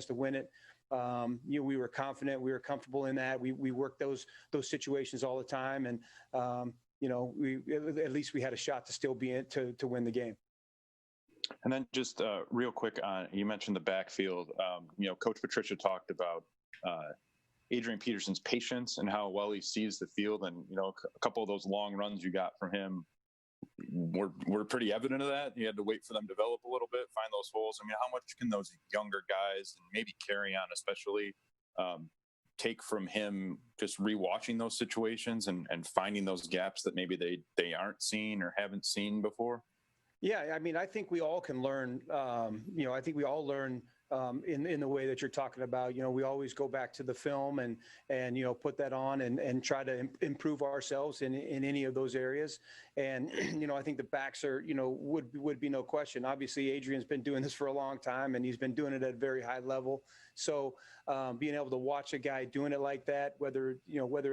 to win it. We were confident, we were comfortable in that. We worked those situations all the time, and we at least we had a shot to still be in to win the game. And then just real quick on, you mentioned the backfield. Coach Patricia talked about Adrian Peterson's patience and how well he sees the field, and a couple of those long runs you got from him were pretty evident of that. You had to wait for them to develop a little bit, find those holes. I mean, how much can those younger guys, and maybe carry on especially, take from him just rewatching those situations and finding those gaps that maybe they aren't seen or haven't seen before? Yeah, I mean, I think we all can learn. I think we all learn in the way that you're talking about. We always go back to the film and put that on and try to improve ourselves in any of those areas. And I think the backs are would be no question. Obviously, Adrian's been doing this for a long time, and he's been doing it at a very high level. So being able to watch a guy doing it like that, whether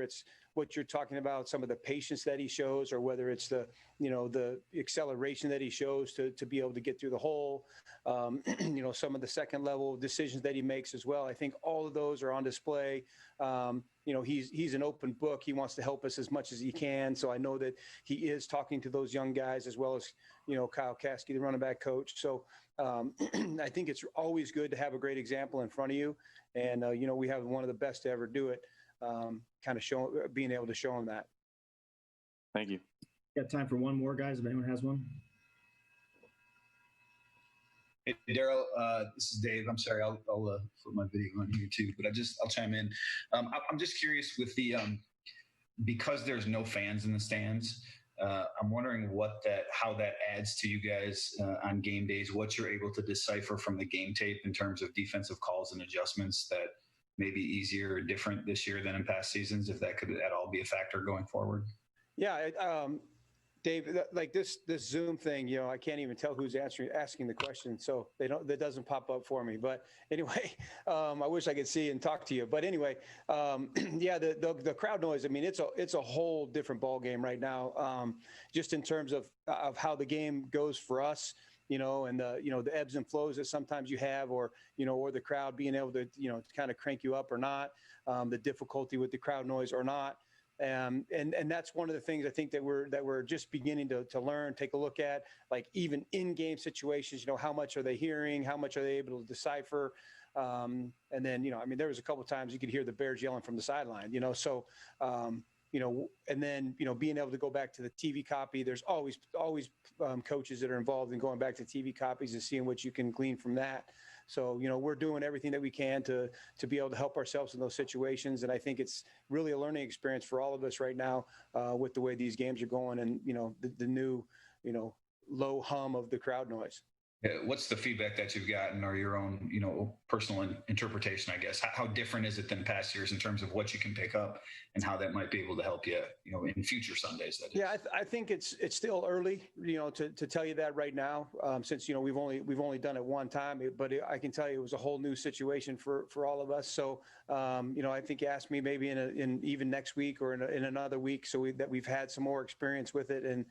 it's what you're talking about, some of the patience that he shows, or whether it's the acceleration that he shows to be able to get through the hole, some of the second level decisions that he makes as well. I think all of those are on display. He's an open book. He wants to help us as much as he can. So I know that he is talking to those young guys, as well as, Kyle Caskey, the running back coach. So I think it's always good to have a great example in front of you. And, we have one of the best to ever do it, being able to show him that. Thank you. Got time for one more, guys, if anyone has one. Hey, Daryl, this is Dave. I'm sorry, I'll put my video on here too, but I'll chime in. I'm just curious with the because there's no fans in the stands. I'm wondering how that adds to you guys on game days. What you're able to decipher from the game tape in terms of defensive calls and adjustments that may be easier or different this year than in past seasons. If that could at all be a factor going forward. Yeah, Dave, like this Zoom thing, I can't even tell who's asking the question, so that doesn't pop up for me. But anyway, I wish I could see and talk to you. But anyway, yeah, the crowd noise. I mean, it's a whole different ball game right now, just in terms of how the game goes for us. And the ebbs and flows that sometimes you have, or the crowd being able to kind of crank you up or not, the difficulty with the crowd noise or not. And that's one of the things I think that we're just beginning to learn, take a look at, like even in-game situations, how much are they hearing? How much are they able to decipher? And then, there was a couple of times you could hear the Bears yelling from the sideline, so, and then, being able to go back to the TV copy, there's always coaches that are involved in going back to TV copies and seeing what you can glean from that. So, we're doing everything that we can to be able to help ourselves in those situations. And I think it's really a learning experience for all of us right now with the way these games are going and, the new, low hum of the crowd noise. What's the feedback that you've gotten, or your own, personal interpretation, I guess? How different is it than past years in terms of what you can pick up and how that might be able to help you, in future Sundays? That is. Yeah, I think it's still early, to tell you that right now, since we've only done it one time. But I can tell you it was a whole new situation for all of us. So I think you asked me maybe in even next week or in another week, so that we've had some more experience with it, and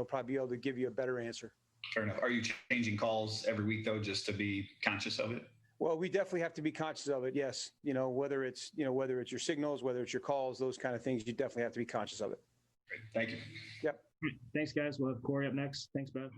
probably be able to give you a better answer. Fair enough. Are you changing calls every week though, just to be conscious of it? Well, we definitely have to be conscious of it. Yes. Whether it's your signals, whether it's your calls, those kind of things, you definitely have to be conscious of it. Great. Thank you. Yep. Thanks, guys. We'll have Corey up next. Thanks, Beth.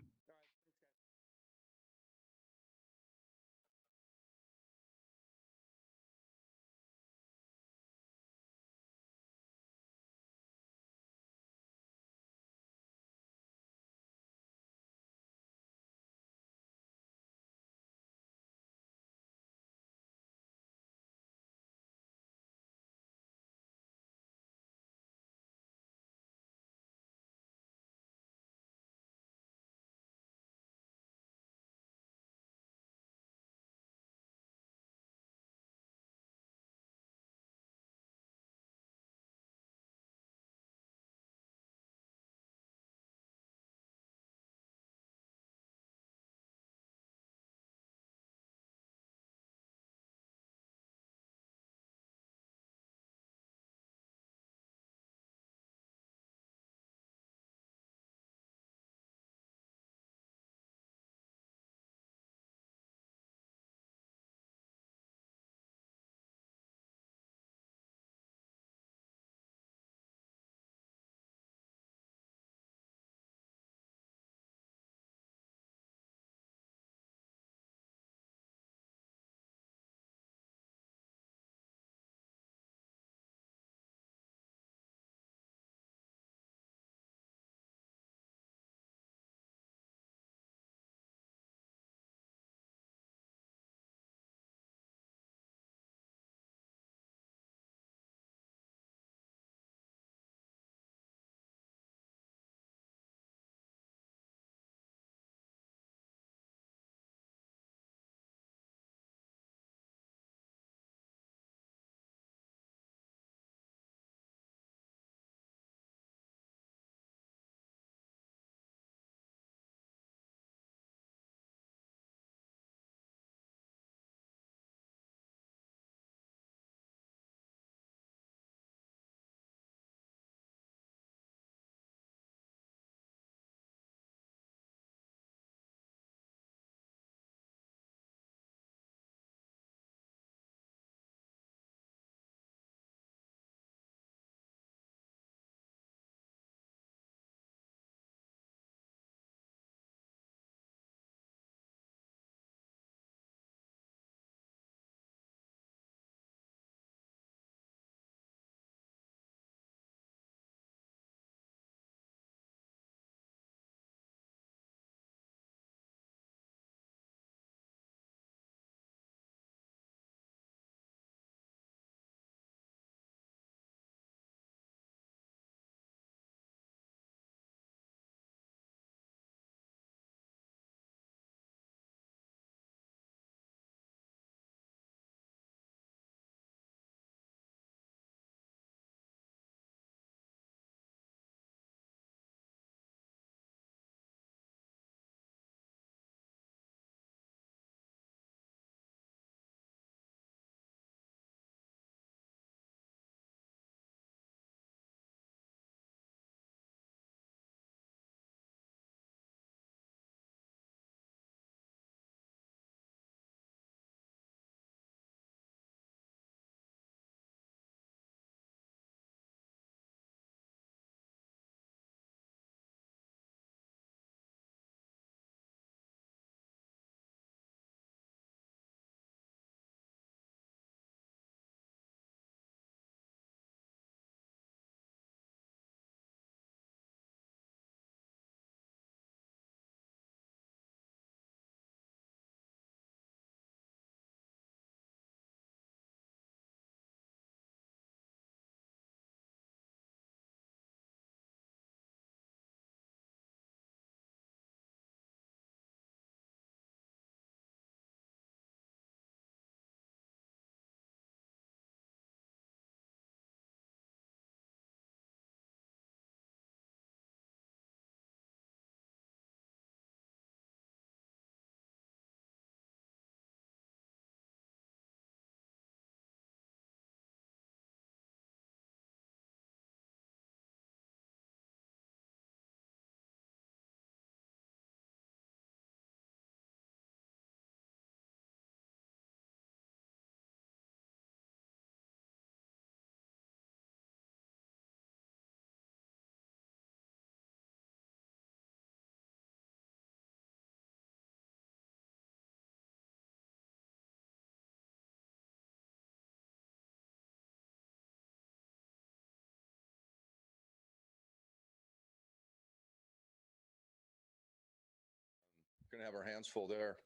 going to have our hands full there,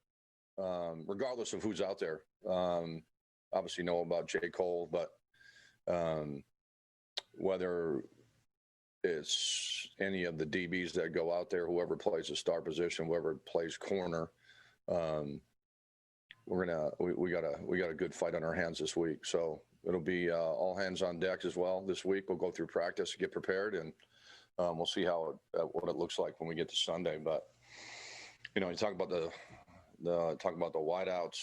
regardless of who's out there. Obviously, know about J. Cole, but whether it's any of the DBs that go out there, whoever plays the star position, whoever plays corner, we got a good fight on our hands this week. So it'll be all hands on deck as well this week. We'll go through practice, get prepared, and we'll see what it looks like when we get to Sunday. But you talk about the wideouts,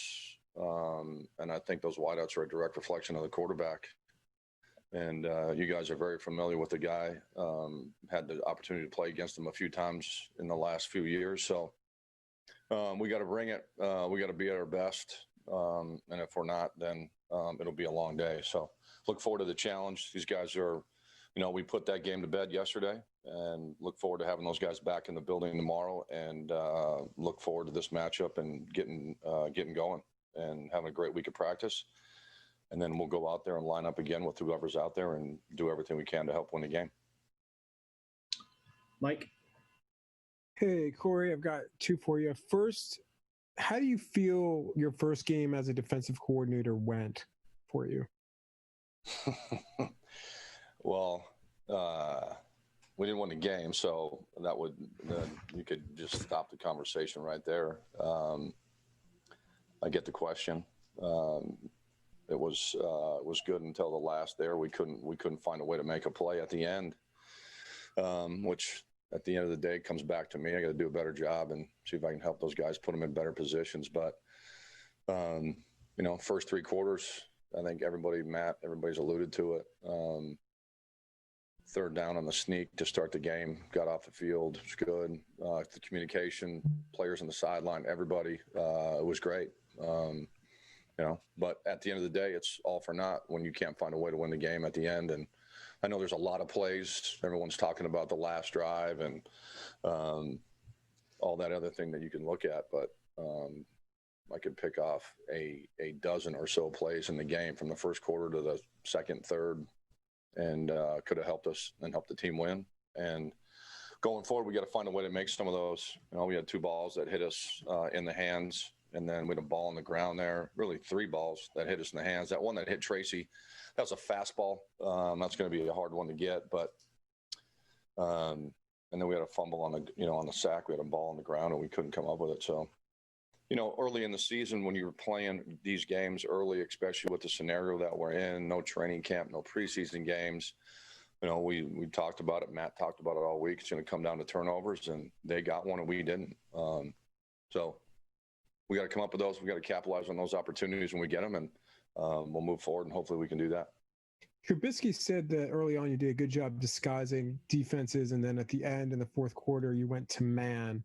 and I think those wideouts are a direct reflection of the quarterback. And you guys are very familiar with the guy. Had the opportunity to play against him a few times in the last few years. So we got to bring it. We got to be at our best. And if we're not, then it'll be a long day. So look forward to the challenge. These guys are, we put that game to bed yesterday, and look forward to having those guys back in the building tomorrow, and look forward to this matchup and getting going and having a great week of practice. And then we'll go out there and line up again with whoever's out there and do everything we can to help win the game. Mike? Hey, Corey, I've got two for you. First, how do you feel your first game as a defensive coordinator went for you? Well, we didn't win the game, so you could just stop the conversation right there. I get the question. It was good until the last there. We couldn't find a way to make a play at the end, which at the end of the day comes back to me. I got to do a better job and see if I can help those guys, put them in better positions. But first three quarters, I think everybody's alluded to it. Third down on the sneak to start the game, got off the field. It was good. The communication, players on the sideline, everybody, it was great. But at the end of the day, it's all for naught when you can't find a way to win the game at the end. And I know there's a lot of plays. Everyone's talking about the last drive and all that other thing that you can look at. But I could pick off a dozen or so plays in the game from the first quarter to the second, third, and could have helped us and helped the team win. And going forward, we got to find a way to make some of those. We had two balls that hit us in the hands. And then we had a ball on the ground there, really three balls that hit us in the hands. That one that hit Tracy, that was a fastball. That's going to be a hard one to get. But and then we had a fumble on the sack. We had a ball on the ground, and we couldn't come up with it. So, early in the season when you were playing these games early, especially with the scenario that we're in, no training camp, no preseason games, we talked about it. Matt talked about it all week. It's going to come down to turnovers, and they got one and we didn't. So we got to come up with those. We got to capitalize on those opportunities when we get them, and we'll move forward, and hopefully we can do that. Trubisky said that early on you did a good job disguising defenses, and then at the end in the fourth quarter you went to man.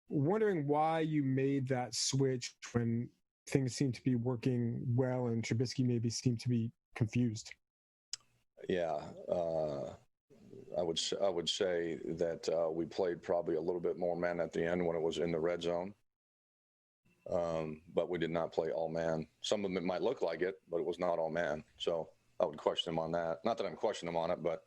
Wondering why you made that switch when things seemed to be working well and Trubisky maybe seemed to be confused. Yeah, I would say that we played probably a little bit more man at the end when it was in the red zone. But we did not play all man. Some of them, it might look like it, but it was not all man. So I would question him on that. Not that I'm questioning him on it, but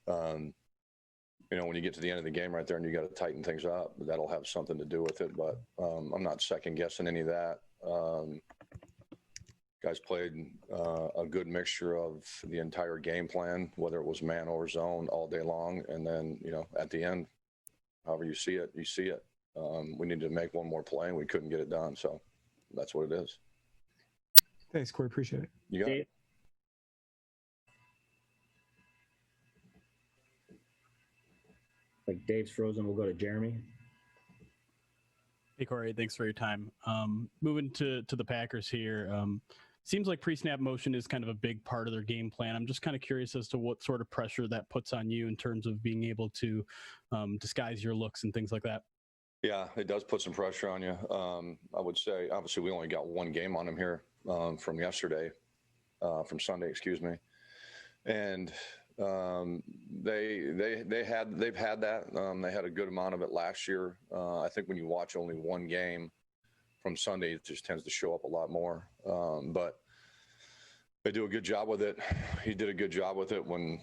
when you get to the end of the game right there and you got to tighten things up, that'll have something to do with it. But I'm not second guessing any of that. Guys played a good mixture of the entire game plan, whether it was man or zone, all day long. And then, at the end, however you see it, you see it. We needed to make one more play, and we couldn't get it done. So that's what it is. Thanks, Corey. Appreciate it. You got it. Like Dave's frozen, we'll go to Jeremy. Hey, Corey. Thanks for your time. Moving to the Packers here. Seems like pre-snap motion is kind of a big part of their game plan. I'm just kind of curious as to what sort of pressure that puts on you in terms of being able to disguise your looks and things like that. Yeah, it does put some pressure on you. I would say, obviously, we only got one game on him here from Sunday, excuse me. And they've had that. They had a good amount of it last year. I think when you watch only one game from Sunday, it just tends to show up a lot more. But they do a good job with it. He did a good job with it when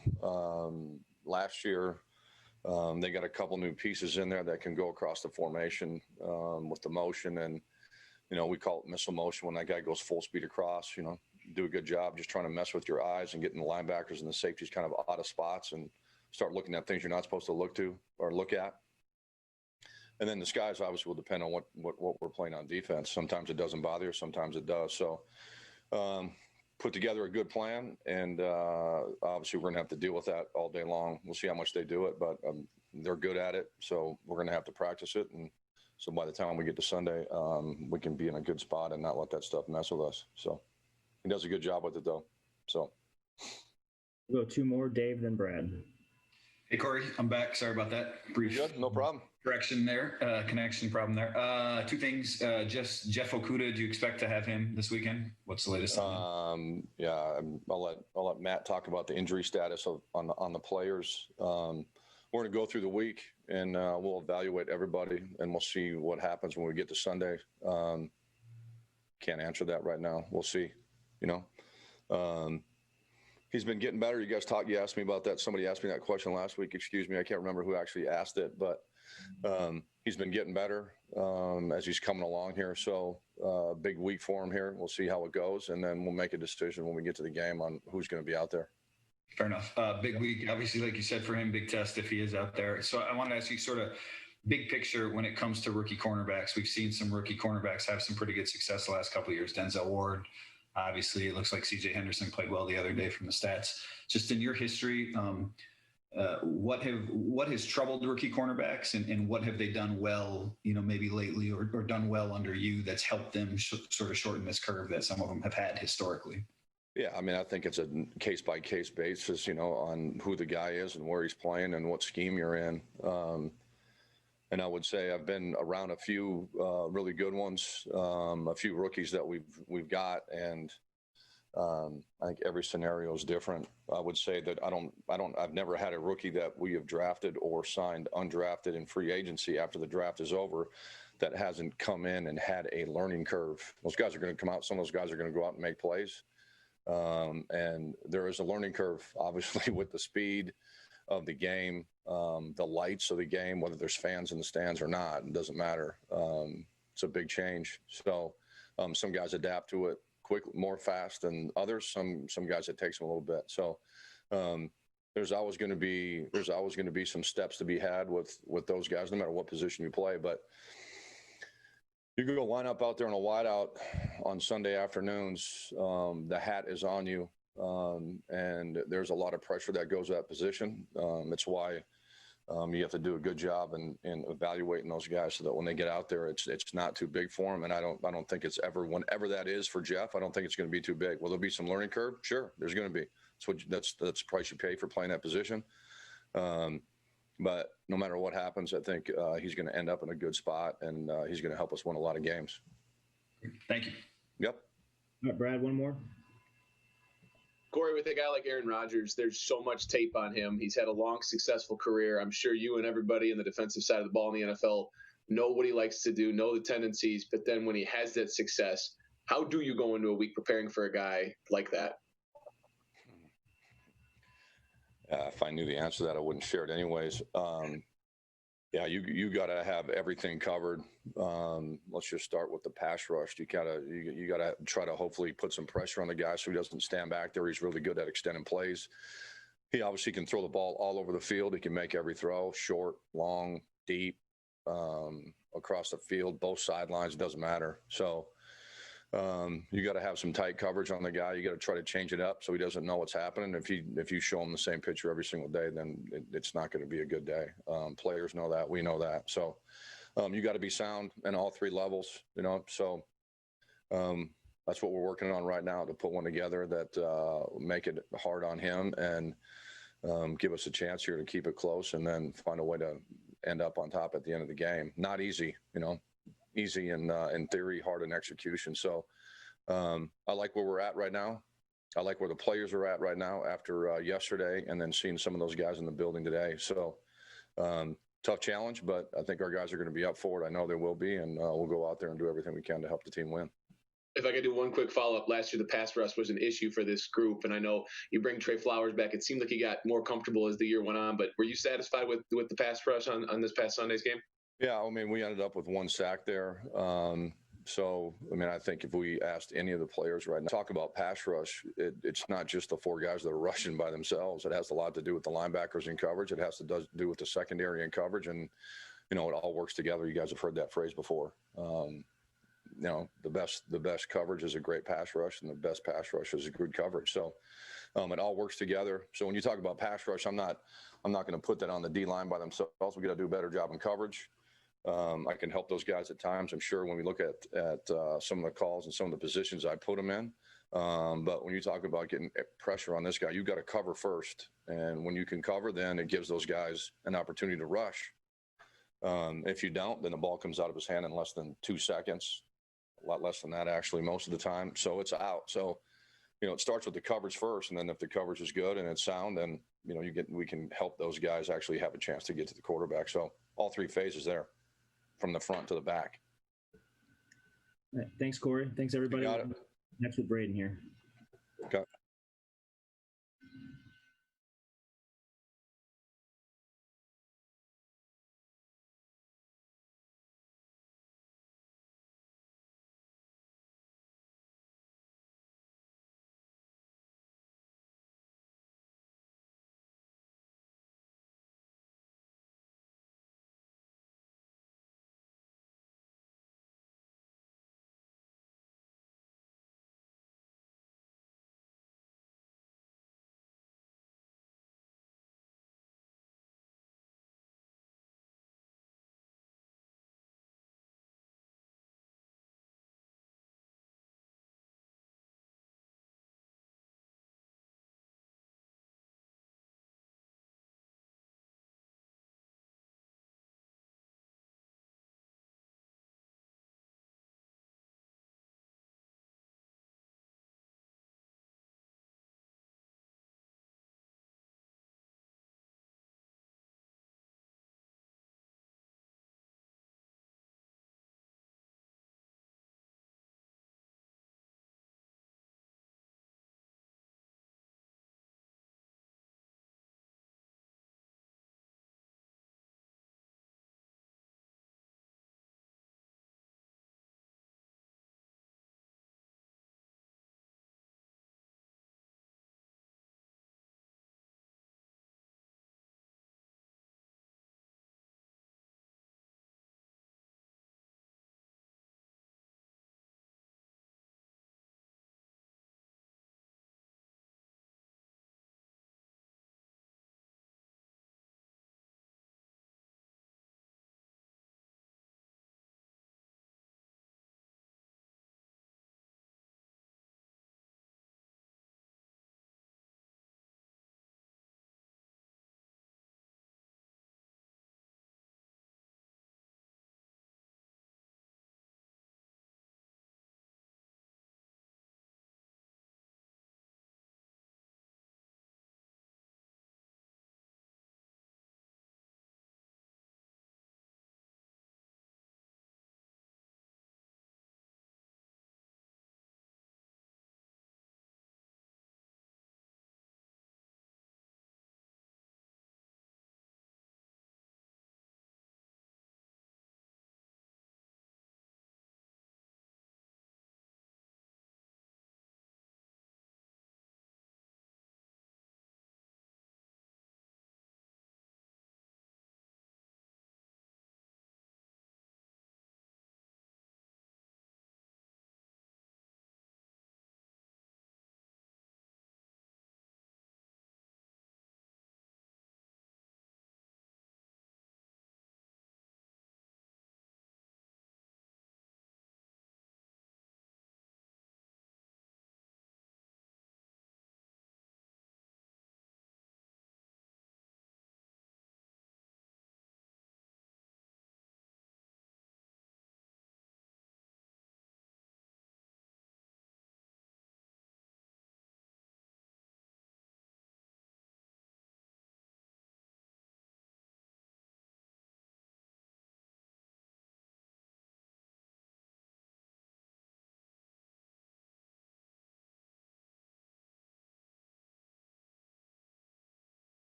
last year. They got a couple new pieces in there that can go across the formation with the motion, and we call it missile motion when that guy goes full speed across. Do a good job just trying to mess with your eyes and getting the linebackers and the safeties kind of out of spots and start looking at things you're not supposed to look at. And then the skies obviously will depend on what we're playing on defense. Sometimes it doesn't bother you, sometimes it does. So put together a good plan, and obviously we're going to have to deal with that all day long. We'll see how much they do it, but they're good at it, so we're going to have to practice it. And so by the time we get to Sunday, we can be in a good spot and not let that stuff mess with us. So he does a good job with it, though. So We'll go two more, Dave, then Brad. Hey, Corey, I'm back. Sorry about that. Brief good, no problem. Connection problem there. Two things. Just Jeff Okuda, do you expect to have him this weekend? What's the latest on him? Yeah, I'll let Matt talk about the injury status on the players. We're going to go through the week, and we'll evaluate everybody, and we'll see what happens when we get to Sunday. Can't answer that right now. We'll see. He's been getting better. You guys you asked me about that. Somebody asked me that question last week. Excuse me. I can't remember who actually asked it, but he's been getting better as he's coming along here. So big week for him here. We'll see how it goes, and then we'll make a decision when we get to the game on who's going to be out there. Fair enough. Big week, obviously, like you said, for him, big test if he is out there. So I want to ask you sort of big picture when it comes to rookie cornerbacks. We've seen some rookie cornerbacks have some pretty good success the last couple of years. Denzel Ward, obviously, it looks like C.J. Henderson played well the other day from the stats. Just in your history, what has troubled rookie cornerbacks, and what have they done well, maybe lately or done well under you that's helped them sort of shorten this curve that some of them have had historically? Yeah, I mean, I think it's a case-by-case basis, on who the guy is and where he's playing and what scheme you're in. And I would say I've been around a few really good ones, a few rookies that we've got, and I think every scenario is different. I would say that I've never had a rookie that we have drafted or signed undrafted in free agency after the draft is over that hasn't come in and had a learning curve. Those guys are going to come out. Some of those guys are going to go out and make plays. And there is a learning curve, obviously, with the speed of the game, the lights of the game, whether there's fans in the stands or not, it doesn't matter. It's a big change. So some guys adapt to it quickly, more fast than others. Some guys, it takes them a little bit. So there's always going to be some steps to be had with those guys, no matter what position you play. But you can go line up out there in a wideout on Sunday afternoons. The hat is on you, and there's a lot of pressure that goes to that position. It's why you have to do a good job in evaluating those guys so that when they get out there, it's not too big for them. And I don't think it's ever, whenever that is for Jeff, I don't think it's going to be too big. Will there be some learning curve? Sure, there's going to be. That's the price you pay for playing that position. But no matter what happens, I think he's going to end up in a good spot, and he's going to help us win a lot of games. Thank you. Yep. All right, Brad, one more. Corey, with a guy like Aaron Rodgers, there's so much tape on him. He's had a long, successful career. I'm sure you and everybody in the defensive side of the ball in the NFL know what he likes to do, know the tendencies. But then when he has that success, how do you go into a week preparing for a guy like that? If I knew the answer to that, I wouldn't share it anyways. Yeah, you got to have everything covered. Let's just start with the pass rush. You gotta try to hopefully put some pressure on the guy so he doesn't stand back there. He's really good at extending plays. He obviously can throw the ball all over the field. He can make every throw, short, long, deep, across the field, both sidelines. It doesn't matter. So you got to have some tight coverage on the guy. You got to try to change it up so he doesn't know what's happening. If you show him the same picture every single day, then it's not going to be a good day. Players know that. We know that. So you got to be sound in all three levels, So that's what we're working on right now, to put one together that make it hard on him and give us a chance here to keep it close and then find a way to end up on top at the end of the game. Not easy, easy in theory, hard in execution. So I like where we're at right now. I like where the players are at right now after yesterday and then seeing some of those guys in the building today. So tough challenge, but I think our guys are going to be up for it. I know they will be, and we'll go out there and do everything we can to help the team win. if I could do one quick follow up, last year the pass rush was an issue for this group, and I know you bring Trey Flowers back. It seemed like he got more comfortable as the year went on. But were you satisfied with the pass rush on this past Sunday's game? Yeah, I mean, we ended up with 1 sack there. So, I mean, I think if we asked any of the players right now, talk about pass rush, it's not just the 4 guys that are rushing by themselves. It has a lot to do with the linebackers in coverage. It has to do with the secondary in coverage, and it all works together. You guys have heard that phrase before. The best coverage is a great pass rush, and the best pass rush is a good coverage. So it all works together. So when you talk about pass rush, I'm not going to put that on the D line by themselves. We got to do a better job in coverage. I can help those guys at times. I'm sure when we look at some of the calls and some of the positions I put them in. But when you talk about getting pressure on this guy, you've got to cover first. And when you can cover, then it gives those guys an opportunity to rush. If you don't, then the ball comes out of his hand in less than 2 seconds. A lot less than that, actually, most of the time. So it's out. So, it starts with the coverage first. And then if the coverage is good and it's sound, then, we can help those guys actually have a chance to get to the quarterback. So all 3 phases there from the front to the back. All right. Thanks, Corey. Thanks, everybody. You got it. Next with Braden here. Okay.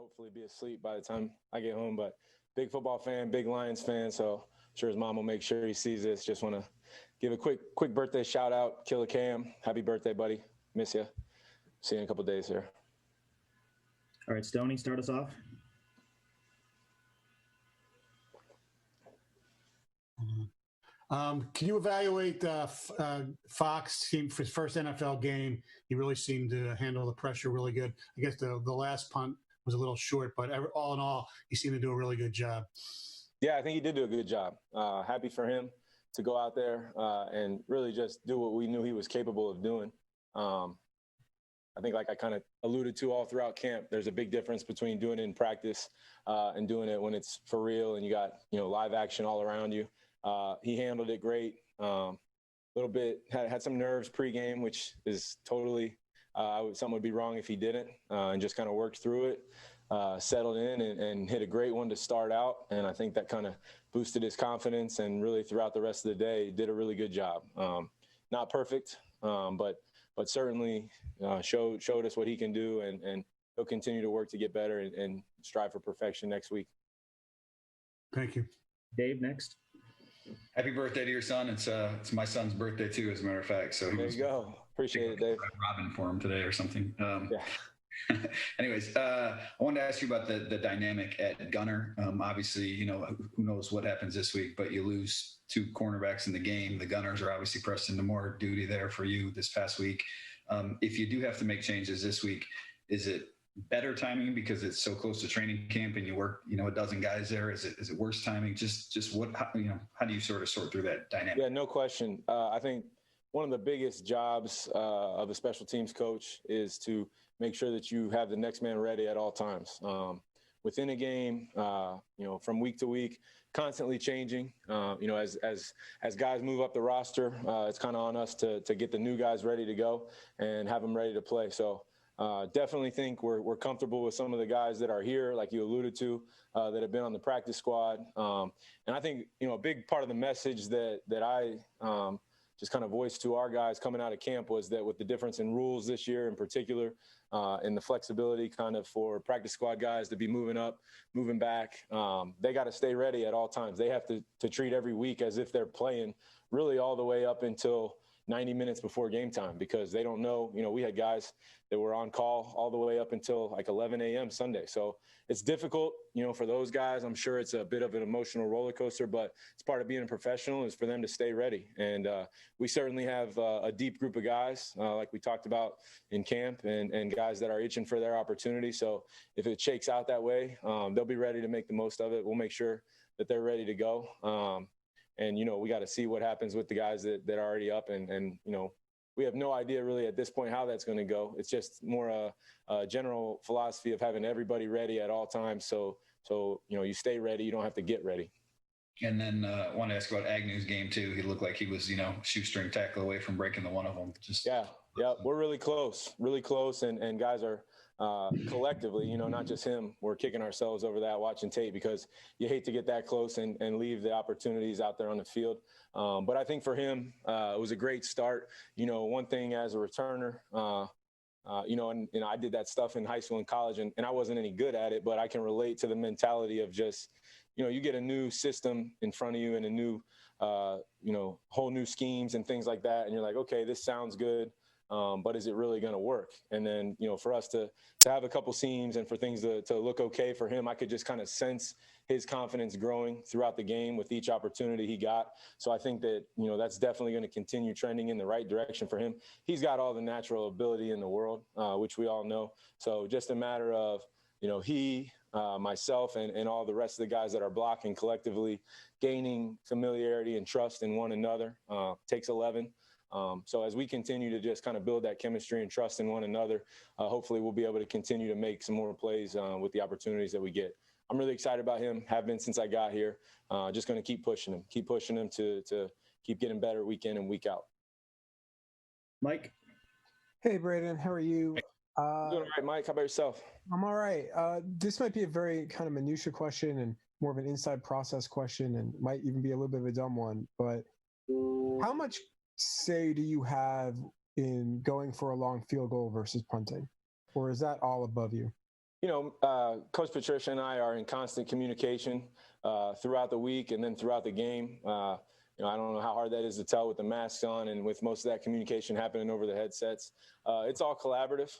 hopefully be asleep by the time I get home. But big football fan, big Lions fan. So I'm sure his mom will make sure he sees this. Just want to give a quick birthday shout out. Killer Cam. Happy birthday, buddy. Miss you. See you in a couple days here. All right, Stoney, start us off. Can you evaluate Fox team for his first NFL game? He really seemed to handle the pressure really good. I guess the last punt was a little short, but all in all, he seemed to do a really good job. Yeah, I think he did do a good job. Happy for him to go out there and really just do what we knew he was capable of doing. I think, like I kind of alluded to all throughout camp, there's a big difference between doing it in practice and doing it when it's for real and you got, live action all around you. He handled it great. Little bit had some nerves pregame, which is totally something would be wrong if he didn't, and just kind of worked through it, settled in and hit a great one to start out. And I think that kind of boosted his confidence, and really throughout the rest of the day, did a really good job. Not perfect, but certainly showed us what he can do, and he'll continue to work to get better and strive for perfection next week. Thank you. Dave, next. Happy birthday to your son. It's my son's birthday too, as a matter of fact. So there you go. Appreciate it, Dave. Robin for him today or something. Yeah. Anyways, I wanted to ask you about the dynamic at gunner. Obviously, who knows what happens this week, but you lose two cornerbacks in the game. The gunners are obviously pressed into more duty there for you this past week. If you do have to make changes this week, is it better timing because it's so close to training camp and you work, a dozen guys there? Is it worse timing? Just how do you sort of sort through that dynamic? Yeah, no question. I think one of the biggest jobs of a special teams coach is to make sure that you have the next man ready at all times. Within a game, from week to week, constantly changing. As guys move up the roster, it's kind of on us to get the new guys ready to go and have them ready to play. So definitely think we're comfortable with some of the guys that are here, like you alluded to, that have been on the practice squad. And I think, a big part of the message that I just kind of voiced to our guys coming out of camp was that with the difference in rules this year in particular, and the flexibility kind of for practice squad guys to be moving up, moving back, they got to stay ready at all times. They have to treat every week as if they're playing really all the way up until 90 minutes before game time, because they don't know, we had guys that were on call all the way up until like 11 a.m. Sunday. So it's difficult, for those guys. I'm sure it's a bit of an emotional roller coaster, but it's part of being a professional is for them to stay ready. And we certainly have a deep group of guys, like we talked about in camp, and guys that are itching for their opportunity. So if it shakes out that way, they'll be ready to make the most of it. We'll make sure that they're ready to go. And, we got to see what happens with the guys that are already up. And we have no idea really at this point how that's going to go. It's just more a general philosophy of having everybody ready at all times. So you stay ready. You don't have to get ready. And then I want to ask about Agnew's game too. He looked like he was, shoestring tackle away from breaking the one of them. Yeah. We're really close. And guys are collectively, not just him, we're kicking ourselves over that watching tape, because you hate to get that close and leave the opportunities out there on the field. But I think for him, it was a great start. One thing as a returner, and I did that stuff in high school and college, and I wasn't any good at it, but I can relate to the mentality of just, you get a new system in front of you and a new, whole new schemes and things like that. And you're like, okay, this sounds good. But is it really going to work? And then, for us to have a couple seams and for things to look okay for him, I could just kind of sense his confidence growing throughout the game with each opportunity he got. So I think that, that's definitely going to continue trending in the right direction for him. He's got all the natural ability in the world, which we all know. So just a matter of, he, myself, and all the rest of the guys that are blocking collectively gaining familiarity and trust in one another. Takes 11. So as we continue to just kind of build that chemistry and trust in one another, hopefully we'll be able to continue to make some more plays with the opportunities that we get. I'm really excited about him, have been since I got here. Just going to keep pushing him to keep getting better week in and week out. Mike. Hey, Braden, how are you? Doing all right, Mike. How about yourself? I'm all right. This might be a very kind of minutia question and more of an inside process question, and might even be a little bit of a dumb one, but how much say do you have in going for a long field goal versus punting, or is that all above you? Coach Patricia and I are in constant communication throughout the week and then throughout the game. I don't know how hard that is to tell with the masks on and with most of that communication happening over the headsets. It's all collaborative.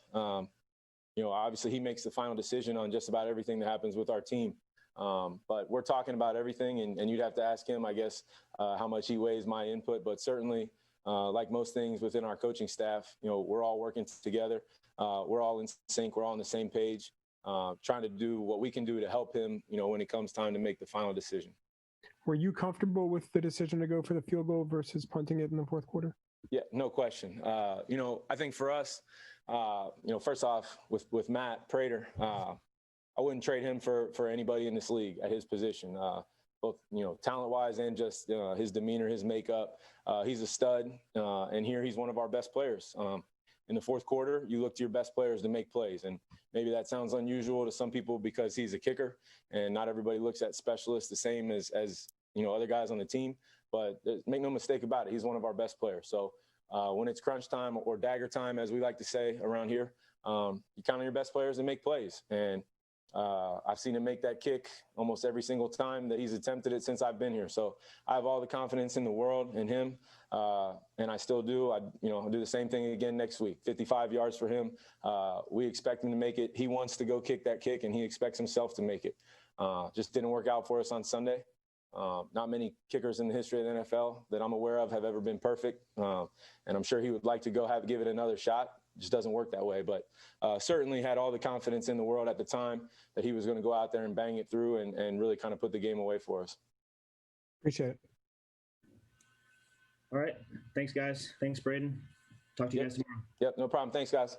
Obviously he makes the final decision on just about everything that happens with our team. But we're talking about everything, and you'd have to ask him, I guess, how much he weighs my input. But certainly, like most things within our coaching staff, we're all working together. We're all in sync. We're all on the same page, trying to do what we can do to help him, when it comes time to make the final decision. Were you comfortable with the decision to go for the field goal versus punting it in the fourth quarter? Yeah, no question. I think for us, first off, with Matt Prater, I wouldn't trade him for anybody in this league at his position, both talent-wise and just his demeanor, his makeup. He's a stud, and here he's one of our best players. In the fourth quarter, you look to your best players to make plays, and maybe that sounds unusual to some people because he's a kicker, and not everybody looks at specialists the same as other guys on the team. But make no mistake about it, he's one of our best players. So when it's crunch time or dagger time, as we like to say around here, you count on your best players to make plays. And I've seen him make that kick almost every single time that he's attempted it since I've been here. So I have all the confidence in the world in him, and I still do. I'll do the same thing again next week. 55 yards for him. We expect him to make it. He wants to go kick that kick, and he expects himself to make it. Just didn't work out for us on Sunday. Not many kickers in the history of the NFL that I'm aware of have ever been perfect, and I'm sure he would like to give it another shot. It just doesn't work that way, but certainly had all the confidence in the world at the time that he was going to go out there and bang it through and really kind of put the game away for us. Appreciate it. All right. Thanks, guys. Thanks, Braden. Talk to you guys tomorrow. Yep, no problem. Thanks, guys.